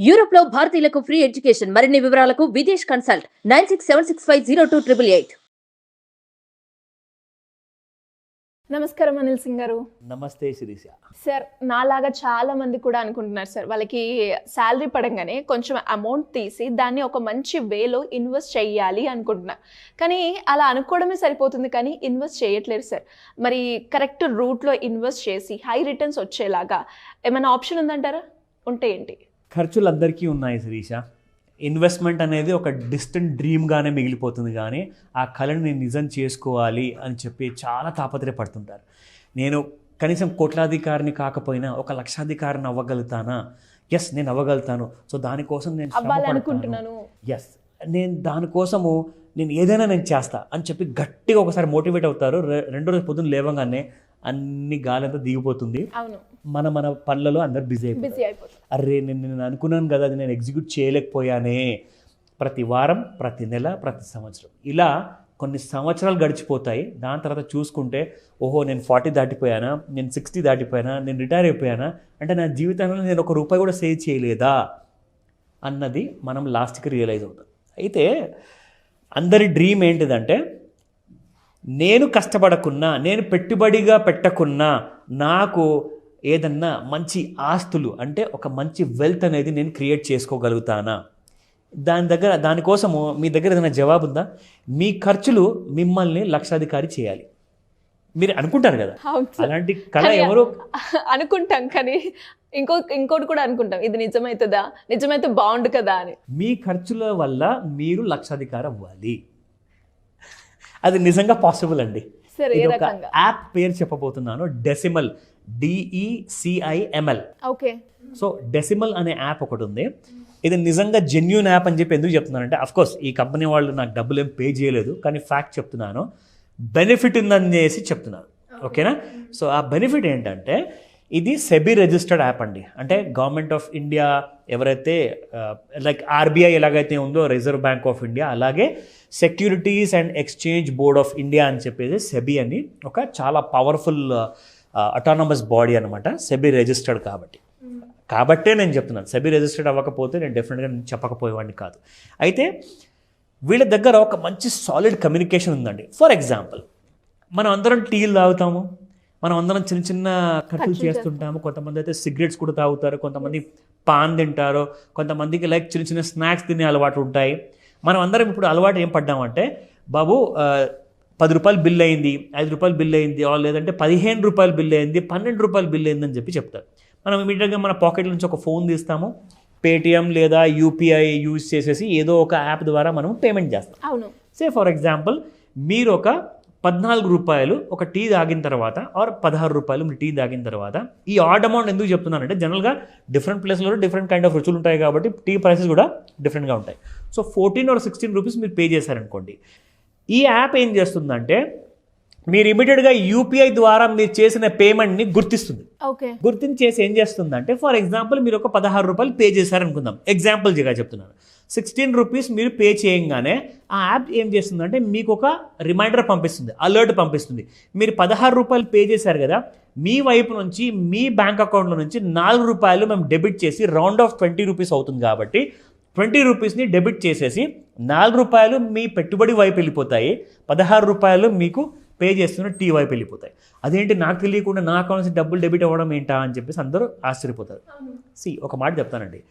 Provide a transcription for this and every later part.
Europe లో భారతీయులకు free education. మరిన్ని వివరాలకు విదేశ్ కన్సల్ట్ 9676502888. నమస్కారం అనిల్ సింగ్ గారు. నమస్తే శిరీష. సార్, నాలాగా చాలా మంది కూడా అనుకుంటున్నారు సార్, వాళ్ళకి శాలరీ పడంగానే కొంచెం అమౌంట్ తీసి దాన్ని ఒక మంచి వేలో ఇన్వెస్ట్ చేయాలి అనుకుంటున్నారు. కానీ అలా అనుకోవడమే సరిపోతుంది, కానీ ఇన్వెస్ట్ చేయట్లేదు సార్. మరి కరెక్ట్ రూట్లో ఇన్వెస్ట్ చేసి హై రిటర్న్స్ వచ్చేలాగా ఏమైనా ఆప్షన్ ఉందంటారా? ఉంటే ఏంటి? ఖర్చులు అందరికీ ఉన్నాయి శిరీష. ఇన్వెస్ట్మెంట్ అనేది ఒక డిస్టెంట్ డ్రీమ్గానే మిగిలిపోతుంది, కానీ ఆ కళని నేను నిజం చేసుకోవాలి అని చెప్పి చాలా తాపత్రయపడుతుంటారు. నేను కనీసం కోట్లాధికారిని కాకపోయినా ఒక లక్షాధికారిని అవ్వగలుగుతానా? ఎస్, నేను అవ్వగలుగుతాను. సో దానికోసం నేను అనుకుంటున్నాను. ఎస్, నేను దానికోసము నేను ఏదైనా నేను చేస్తా అని చెప్పి గట్టిగా ఒకసారి మోటివేట్ అవుతారు. రెండో రోజు పొద్దున్న లేవగానే అన్ని గాలంతా దిగిపోతుంది. మన పనులలో అందరు బిజీ అయిపోతారు. అరే, నేను అనుకున్నాను కదా, అది నేను ఎగ్జిక్యూట్ చేయలేకపోయానే. ప్రతి వారం, ప్రతి నెల, ప్రతి సంవత్సరం ఇలా కొన్ని సంవత్సరాలు గడిచిపోతాయి. దాని తర్వాత చూసుకుంటే, ఓహో, నేను 40 దాటిపోయానా, నేను 60 దాటిపోయానా, నేను రిటైర్ అయిపోయానా, అంటే నా జీవితంలో నేను ₹1 కూడా సేవ్ చేయలేదా అన్నది మనం లాస్ట్కి రియలైజ్ అవుతాం. అయితే అందరి డ్రీమ్ ఏంటిదంటే, నేను కష్టపడకున్నా, నేను పెట్టుబడిగా పెట్టకున్నా, నాకు ఏదన్నా మంచి ఆస్తులు అంటే ఒక మంచి వెల్త్ అనేది నేను క్రియేట్ చేసుకోగలుగుతానా? దానికోసము మీ దగ్గర ఏదైనా జవాబు ఉందా? మీ ఖర్చులు మిమ్మల్ని లక్షాధికారి చేయాలి మీరు అనుకుంటారు కదా. అలాంటి కళ ఎవరు అనుకుంటాం, కానీ ఇంకోటి కూడా అనుకుంటాం, ఇది నిజమైతుందా, నిజమైతే బాగుండు కదా అని. మీ ఖర్చుల వల్ల మీరు లక్షాధికారి అవ్వాలి. అది నిజంగా పాసిబుల్ అండి. ఒక యాప్ పేరు చెప్పబోతున్నాను, decimal, DECIML. Okay. So decimal అనే యాప్ ఒకటి ఉంది. ఇది నిజంగా జెన్యూన్ యాప్ అని చెప్పి ఎందుకు చెప్తున్నానంటే, అఫ్కోర్స్ ఈ కంపెనీ వాళ్ళు నాకు డబ్బులు ఏం పే చేయలేదు, కానీ ఫ్యాక్ట్ చెప్తున్నాను, బెనిఫిట్ ఉందని చేసి చెప్తున్నాను. ఓకేనా? సో ఆ బెనిఫిట్ ఏంటంటే, ఇది సెబీ రిజిస్టర్డ్ యాప్ అండి. అంటే గవర్నమెంట్ ఆఫ్ ఇండియా ఎవరైతే లైక్ RBI ఎలాగైతే ఉందో, రిజర్వ్ బ్యాంక్ ఆఫ్ ఇండియా, అలాగే securities and exchange board of India అని చెప్పేసి సెబీ అని ఒక చాలా పవర్ఫుల్ అటానమస్ బాడీ అనమాట. సెబీ రిజిస్టర్డ్ కాబట్టే నేను చెప్తున్నాను. సెబీ రిజిస్టర్డ్ అవ్వకపోతే నేను డెఫినెట్గా చెప్పకపోయేవాడిని కాదు. అయితే వీళ్ళ దగ్గర ఒక మంచి సాలిడ్ కమ్యూనికేషన్ ఉందండి. ఫర్ ఎగ్జాంపుల్, మనం అందరం టీలు తాగుతాము, మనం అందరం చిన్న చిన్న ఖర్చులు చేస్తుంటాము. కొంతమంది అయితే సిగరెట్స్ కూడా తాగుతారు, కొంతమంది పాన్ తింటారు, కొంతమందికి లైక్ చిన్న చిన్న స్నాక్స్ తినే అలవాటు ఉంటాయి. మనం అందరం ఇప్పుడు అలవాటు ఏం పడ్డామంటే, బాబు ₹10 బిల్ అయింది, ₹5 బిల్ అయింది, లేదంటే ₹15 బిల్ అయింది, ₹12 బిల్ అయింది అని చెప్పి చెప్తారు. మనం ఇమీడియట్గా మన పాకెట్ నుంచి ఒక ఫోన్ తీస్తాము, పేటిఎం లేదా UPI యూజ్ చేసేసి ఏదో ఒక యాప్ ద్వారా మనం పేమెంట్ చేస్తాం. అవును. సే ఫర్ ఎగ్జాంపుల్, మీరు ఒక ₹14 ఒక టీ తాగిన తర్వాత, ఆర్ ₹16 మీరు టీ తాగిన తర్వాత, ఈ ఆడ్ అమౌంట్ ఎందుకు చెప్తున్నానంటే, జనరల్గా డిఫరెంట్ ప్లేస్లో డిఫరెంట్ కైండ్ ఆఫ్ రుచులు ఉంటాయి కాబట్టి టీ ప్రైసెస్ కూడా డిఫరెంట్గా ఉంటాయి. సో ₹14 or ₹16 మీరు పే చేశారనుకోండి, ఈ యాప్ ఏం చేస్తుందంటే, మీరు ఇమీడియట్గా UPI ద్వారా మీరు చేసిన పేమెంట్ని గుర్తిస్తుంది. గుర్తించేసి ఏం చేస్తుందంటే, ఫర్ ఎగ్జాంపుల్ మీరు ఒక ₹16 పే చేశారనుకుందాం, ఎగ్జాంపుల్గా చెప్తున్నాను. ₹16 మీరు పే చేయంగానే ఆ యాప్ ఏం చేస్తుందంటే, మీకు ఒక రిమైండర్ పంపిస్తుంది, అలర్ట్ పంపిస్తుంది. మీరు ₹16 పే చేశారు కదా, మీ వైపు నుంచి మీ బ్యాంక్ అకౌంట్లో నుంచి ₹4 మేము డెబిట్ చేసి రౌండ్ ఆఫ్ ₹20 అవుతుంది కాబట్టి ₹20ని డెబిట్ చేసేసి ₹4 మీ పెట్టుబడి వైపు వెళ్ళిపోతాయి, ₹16 మీకు పే చేస్తున్న టీ వైపు వెళ్ళిపోతాయి. అదేంటి, నాకు తెలియకుండా నా అకౌంట్ నుంచి డబ్బులు డెబిట్ అవ్వడం ఏంటా అని చెప్పేసి అందరూ ఆశ్చర్యపోతారు. ఒక మాట చెప్తానండి,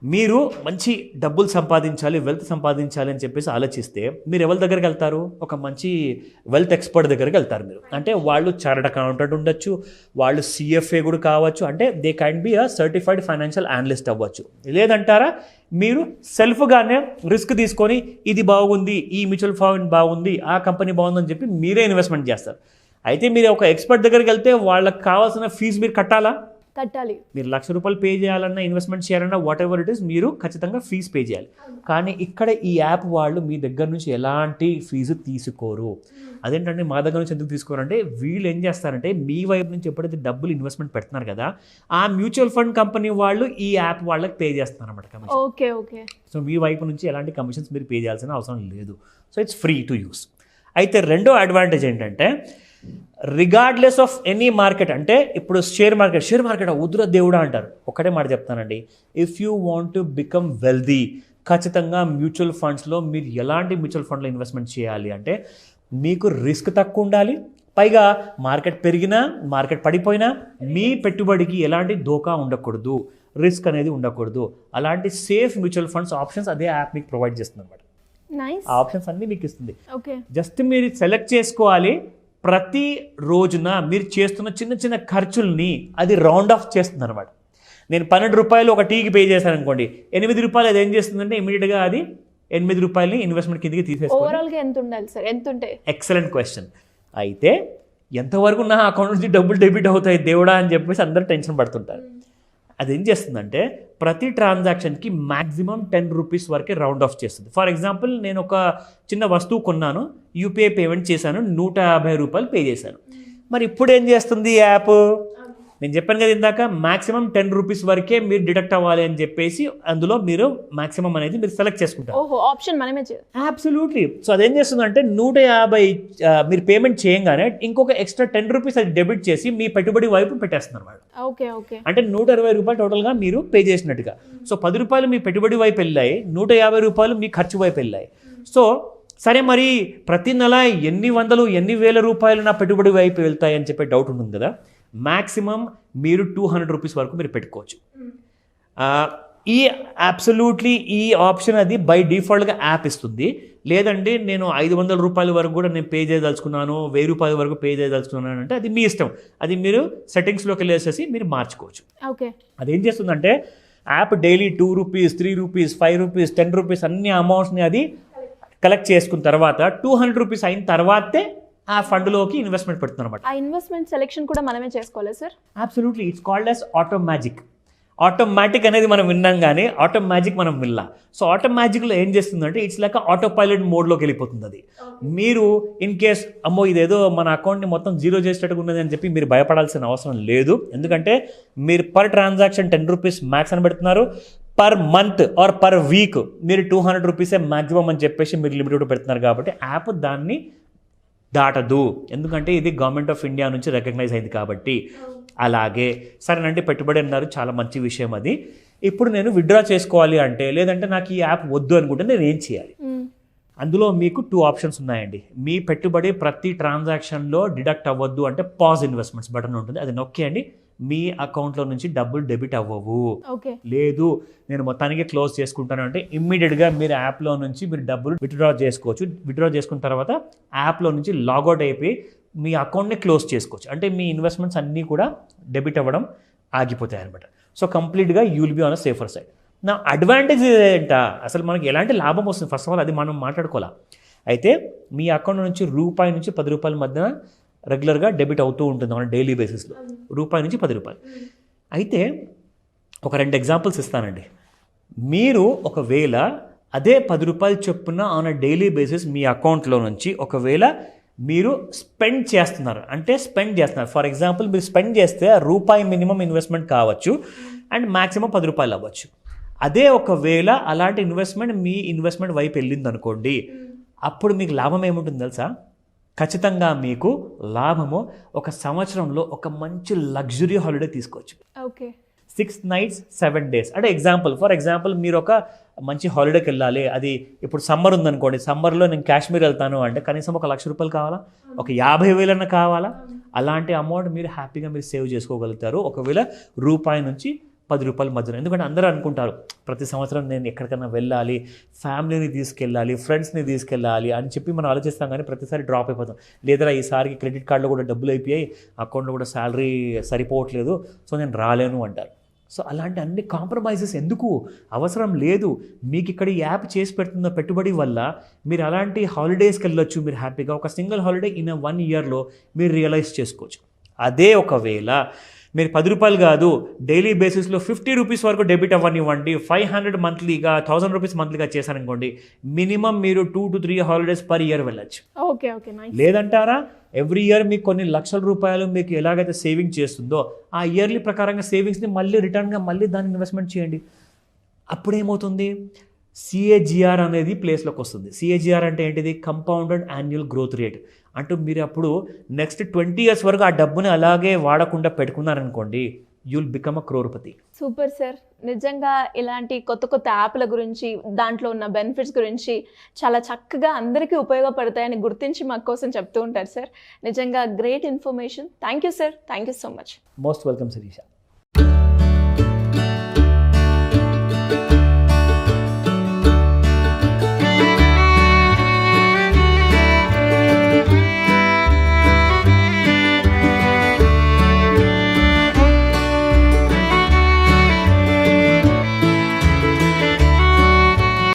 మీరు మంచి డబ్బులు సంపాదించాలి, వెల్త్ సంపాదించాలి అని చెప్పేసి ఆలోచిస్తే మీరు ఎవరి దగ్గరికి వెళ్తారు? ఒక మంచి వెల్త్ ఎక్స్పర్ట్ దగ్గరికి వెళ్తారు మీరు. అంటే వాళ్ళు చార్టర్డ్ అకౌంటెంట్ ఉండొచ్చు, వాళ్ళు CFA కూడా కావచ్చు, అంటే they can be a certified financial analyst అవ్వచ్చు. లేదంటారా, మీరు సెల్ఫ్గానే రిస్క్ తీసుకొని ఇది బాగుంది, ఈ మ్యూచువల్ ఫండ్ బాగుంది, ఆ కంపెనీ బాగుందని చెప్పి మీరే ఇన్వెస్ట్మెంట్ చేస్తారు. అయితే మీరు ఒక ఎక్స్పర్ట్ దగ్గరికి వెళ్తే వాళ్ళకి కావాల్సిన ఫీజు మీరు కట్టాలి. మీరు ₹1,00,000 పే చేయాలన్నా, ఇన్వెస్ట్మెంట్ చేయాలన్నా, వాట్ ఎవర్ ఇట్ ఈస్, మీరు ఖచ్చితంగా ఫీజు పే చేయాలి. కానీ ఇక్కడ ఈ యాప్ వాళ్ళు మీ దగ్గర నుంచి ఎలాంటి ఫీజు తీసుకోరు. అదేంటంటే, మా దగ్గర నుంచి ఎందుకు తీసుకోరంటే, వీళ్ళు ఏం చేస్తారంటే, మీ వైపు నుంచి ఎప్పుడైతే డబ్బులు ఇన్వెస్ట్మెంట్ పెడుతున్నారు కదా, ఆ మ్యూచువల్ ఫండ్ కంపెనీ వాళ్ళు ఈ యాప్ వాళ్ళకి పే చేస్తున్నారు అన్నమాట కమిషన్. సో మీ వైపు నుంచి ఎలాంటి కమిషన్స్ మీరు పే చేయాల్సిన అవసరం లేదు. So it's free to use. అయితే రెండో అడ్వాంటేజ్ ఏంటంటే, రిగార్డ్లెస్ ఆఫ్ ఎనీ మార్కెట్, అంటే ఇప్పుడు షేర్ మార్కెట్ ఉద్ర దేవుడా అంటారు. ఒకటే మాట చెప్తానండి, if you want to become wealthy, ఖచ్చితంగా మ్యూచువల్ ఫండ్స్లో మీరు ఎలాంటి మ్యూచువల్ ఫండ్లో ఇన్వెస్ట్మెంట్ చేయాలి అంటే మీకు రిస్క్ తక్కువ ఉండాలి, పైగా మార్కెట్ పెరిగినా మార్కెట్ పడిపోయినా మీ పెట్టుబడికి ఎలాంటి దోకా ఉండకూడదు, రిస్క్ అనేది ఉండకూడదు. అలాంటి సేఫ్ మ్యూచువల్ ఫండ్స్ ఆప్షన్స్ అదే యాప్ మీకు ప్రొవైడ్ చేస్తుంది అనమాట. ఆ ఆప్షన్స్ అన్నీ మీకు ఇస్తుంది. జస్ట్ మీరు సెలెక్ట్ చేసుకోవాలి. ప్రతి రోజున మీరు చేస్తున్న చిన్న చిన్న ఖర్చుల్ని అది రౌండ్ ఆఫ్ చేస్తుంది అనమాట. నేను 12 రూపాయలు ఒక టీకి పే చేశాను అనుకోండి, 8 రూపాయలు అది ఏం చేస్తుందంటే ఇమీడియట్గా అది 8 రూపాయలని ఇన్వెస్ట్మెంట్ కిందకి తీసేసుకోవాలి. ఎంత ఉండాలి సార్? ఎంత ఉంటే? Excellent question. అయితే ఎంతవరకు నా అకౌంట్ నుంచి డబ్బులు డెబిట్ అవుతాయి దేవుడా అని చెప్పేసి అందరూ టెన్షన్ పడుతుంటారు. అదేం చేస్తుందంటే ప్రతి ట్రాన్సాక్షన్కి మ్యాక్సిమం 10 రూపీస్ వరకే రౌండ్ ఆఫ్ చేస్తుంది. ఫర్ ఎగ్జాంపుల్ నేను ఒక చిన్న వస్తువు కొన్నాను, యూపీఐ పేమెంట్ చేశాను, 150 రూపాయలు పే చేశాను. మరి ఇప్పుడు ఏం చేస్తుంది యాప్? నేను చెప్పాను కదా ఇందాక, మాక్సిమం 10 రూపీస్ వరకే మీరు డిడక్ట్ అవ్వాలి అని చెప్పేసి అందులో మీరు మాక్సిమం అనేది మీరు సెలెక్ట్ చేసుకుంటారు. ఆప్షన్ మనమే చేయాలి. అబ్సల్యూట్లీ. సో అదేం చేస్తుందంటే 150 మీరు పేమెంట్ చేయగానే ఇంకొక ఎక్స్ట్రా 10 రూపీస్ అది డెబిట్ చేసి మీ పెట్టుబడి వైపు పెట్టేస్తున్నారు వాళ్ళు. అంటే 120 రూపాయలు టోటల్గా మీరు పే చేసినట్టుగా. సో 10 రూపాయలు మీ పెట్టుబడి వైపు వెళ్ళాయి, 150 రూపాయలు మీ ఖర్చు వైపు వెళ్ళాయి. సో సరే, మరి ప్రతి నెల ఎన్ని వందలు ఎన్ని వేల రూపాయలు నా పెట్టుబడి వైపు వెళ్తాయి అని చెప్పే డౌట్ ఉంటుంది కదా. మ్యాక్సిమం మీరు 200 రూపీస్ వరకు మీరు పెట్టుకోవచ్చు. అబ్సల్యూట్లీ ఈ ఆప్షన్ అది బై డిఫాల్ట్గా యాప్ ఇస్తుంది. లేదంటే నేను 500 రూపాయల వరకు కూడా నేను పే చేయదలుచుకున్నాను, 1000 రూపాయల వరకు పే చేయదలుచుకున్నాను అంటే అది మీ ఇష్టం. అది మీరు సెట్టింగ్స్లోకి వెళ్ళేసేసి మీరు మార్చుకోవచ్చు. అదేం చేస్తుందంటే app daily 2 rupees 3 rupees 5 rupees 10 rupees అన్ని అమౌంట్స్ని అది కలెక్ట్ చేసుకున్న తర్వాత 200 రూపీస్ అయిన తర్వాతే ఆ ఫండ్లోకి ఇన్వెస్ట్మెంట్ పెడుతుంది అనమాట. ఆ ఇన్వెస్ట్మెంట్ సెలెక్షన్ కూడా మనమే చేసుకోవాలి sir? Absolutely. It's called as automatic అనేది మనం విన్నాం కానీ ఆటోమాజిక్ మనం విన్నా. సో ఆటోమాజిక్లో ఏం చేస్తుందంటే ఇట్స్ లైక్ ఆటో పైలట్ మోడ్లోకి వెళ్ళిపోతుంది అది. మీరు ఇన్ కేస్ అమ్మో ఇదేదో మన అకౌంట్ని మొత్తం జీరో చేసేటట్టుగా ఉన్నది అని చెప్పి మీరు భయపడాల్సిన అవసరం లేదు. ఎందుకంటే మీరు పర్ ట్రాన్సాక్షన్ 10 రూపీస్ మ్యాక్స్ అని పెడుతున్నారు, per month or per week మీరు 200 రూపీసే మ్యాక్సిమం అని చెప్పేసి మీరు లిమిట్ పెడుతున్నారు. కాబట్టి యాప్ దాన్ని దాటదు, ఎందుకంటే ఇది గవర్నమెంట్ ఆఫ్ ఇండియా నుంచి రికగ్నైజ్ అయింది కాబట్టి. అలాగే సరేనండి, పెట్టుబడి అన్నారు, చాలా మంచి విషయం అది. ఇప్పుడు నేను విత్డ్రా చేసుకోవాలి అంటే, లేదంటే నాకు ఈ యాప్ వద్దు అనుకుంటే నేను ఏం చేయాలి? అందులో మీకు 2 ఆప్షన్స్ ఉన్నాయండి. మీ పెట్టుబడి ప్రతి ట్రాన్సాక్షన్లో డిడక్ట్ అవ్వద్దు అంటే పాజ్ ఇన్వెస్ట్మెంట్స్ బటన్ ఉంటుంది, అది నొక్కేయండి. మీ అకౌంట్లో నుంచి డబ్బులు డెబిట్ అవ్వవు. లేదు నేను మొత్తానికి క్లోజ్ చేసుకుంటాను అంటే ఇమ్మీడియట్గా మీరు యాప్లో నుంచి మీరు డబ్బులు విత్డ్రా చేసుకోవచ్చు. విత్డ్రా చేసుకున్న తర్వాత యాప్లో నుంచి లాగౌట్ అయిపోయి మీ అకౌంట్ని క్లోజ్ చేసుకోవచ్చు. అంటే మీ ఇన్వెస్ట్మెంట్స్ అన్నీ కూడా డెబిట్ అవ్వడం ఆగిపోతాయి అనమాట. సో కంప్లీట్గా you will be on a safer side. నా అడ్వాంటేజ్ ఏంటా, అసలు మనకి ఎలాంటి లాభం వస్తుంది? ఫస్ట్ ఆఫ్ ఆల్ అది మనం మాట్లాడుకోవాలి. అయితే మీ అకౌంట్ నుంచి రూపాయి నుంచి 10 రూపాయల మధ్య రెగ్యులర్గా డెబిట్ అవుతూ ఉంటుంది మన డైలీ బేసిస్లో, రూపాయి నుంచి 10 రూపాయలు. అయితే ఒక 2 ఎగ్జాంపుల్స్ ఇస్తానండి. మీరు ఒకవేళ అదే 10 రూపాయలు చొప్పున ఆన్ డైలీ బేసిస్ మీ అకౌంట్లో నుంచి ఒకవేళ మీరు స్పెండ్ చేస్తున్నారు అంటే ఫర్ ఎగ్జాంపుల్ మీరు స్పెండ్ చేస్తే రూపాయి మినిమం ఇన్వెస్ట్మెంట్ కావచ్చు అండ్ మ్యాక్సిమం 10 రూపాయలు అవ్వచ్చు. అదే ఒకవేళ అలాంటి ఇన్వెస్ట్మెంట్ మీ ఇన్వెస్ట్మెంట్ వైపు వెళ్ళింది అనుకోండి, అప్పుడు మీకు లాభం ఏముంటుంది తెలుసా? ఖచ్చితంగా మీకు లాభము ఒక సంవత్సరంలో ఒక మంచి లగ్జరీ హాలిడే తీసుకోవచ్చు. 6 nights 7 days అంటే ఫర్ ఎగ్జాంపుల్ మీరు ఒక మంచి హాలిడేకి వెళ్ళాలి. అది ఇప్పుడు సమ్మర్ ఉందనుకోండి, సమ్మర్లో నేను కాశ్మీర్ వెళ్తాను అంటే కనీసం 1 లక్ష రూపాయలు కావాలా, ఒక 50,000 కావాలా? అలాంటి అమౌంట్ మీరు హ్యాపీగా మీరు సేవ్ చేసుకోగలుగుతారు ఒకవేళ రూపాయి నుంచి 10 రూపాయల మధ్యలో. ఎందుకంటే అందరూ అనుకుంటారు ప్రతి సంవత్సరం నేను ఎక్కడికైనా వెళ్ళాలి, ఫ్యామిలీని తీసుకెళ్ళాలి, ఫ్రెండ్స్ని తీసుకెళ్ళాలి అని చెప్పి మనం ఆలోచిస్తాం, కానీ ప్రతిసారి డ్రాప్ అయిపోతాం. లేదా ఈసారికి క్రెడిట్ కార్డులో కూడా డబ్బులు అయిపోయాయి, అకౌంట్లో కూడా శాలరీ సరిపోవట్లేదు, సో నేను రాలేను అంటారు. సో అలాంటి అన్ని కాంప్రమైజెస్ ఎందుకు? అవసరం లేదు. మీకు ఇక్కడ ఈ యాప్ చేసి పెడుతున్న పెట్టుబడి వల్ల మీరు అలాంటి హాలిడేస్కి వెళ్ళొచ్చు. మీరు హ్యాపీగా ఒక సింగిల్ హాలిడే ఇన్ 1 yearలో మీరు రియలైజ్ చేసుకోవచ్చు. అదే ఒకవేళ మీరు 10 రూపాయలు కాదు డైలీ బేసిస్లో 50 రూపీస్ వరకు డెబిట్ అవ్వనివ్వండి, 500 మంత్లీగా 1000 రూపీస్ మంత్లీగా చేశారనుకోండి, మినిమం మీరు 2 to 3 హాలిడేస్ పర్ ఇయర్ వెళ్ళచ్చు. లేదంటారా ఎవ్రీ ఇయర్ మీకు కొన్ని లక్షల రూపాయలు మీకు ఎలాగైతే సేవింగ్ చేస్తుందో ఆ ఇయర్లీ ప్రకారంగా సేవింగ్స్ని మళ్ళీ రిటర్న్గా మళ్ళీ దాన్ని ఇన్వెస్ట్మెంట్ చేయండి. అప్పుడేమవుతుంది? సిఏజిఆర్ అనేది ప్లేస్లోకి వస్తుంది. సిఏజిఆర్ అంటే ఏంటిది? Compounded annual growth rate. అంటూ మీరు అప్పుడు నెక్స్ట్ 20 years వరకు ఆ డబ్బుని అలాగే వాడకుండా పెట్టుకున్నారనుకోండి, you'll become a crorepati. Super sir. నిజంగా ఇలాంటి కొత్త కొత్త యాప్ల గురించి, దాంట్లో ఉన్న బెనిఫిట్స్ గురించి చాలా చక్కగా అందరికీ ఉపయోగపడతాయని గుర్తించి మా కోసం చెప్తూ ఉంటారు సార్. నిజంగా great information. Thank you sir. Thank you so much. Most welcome Sirisha.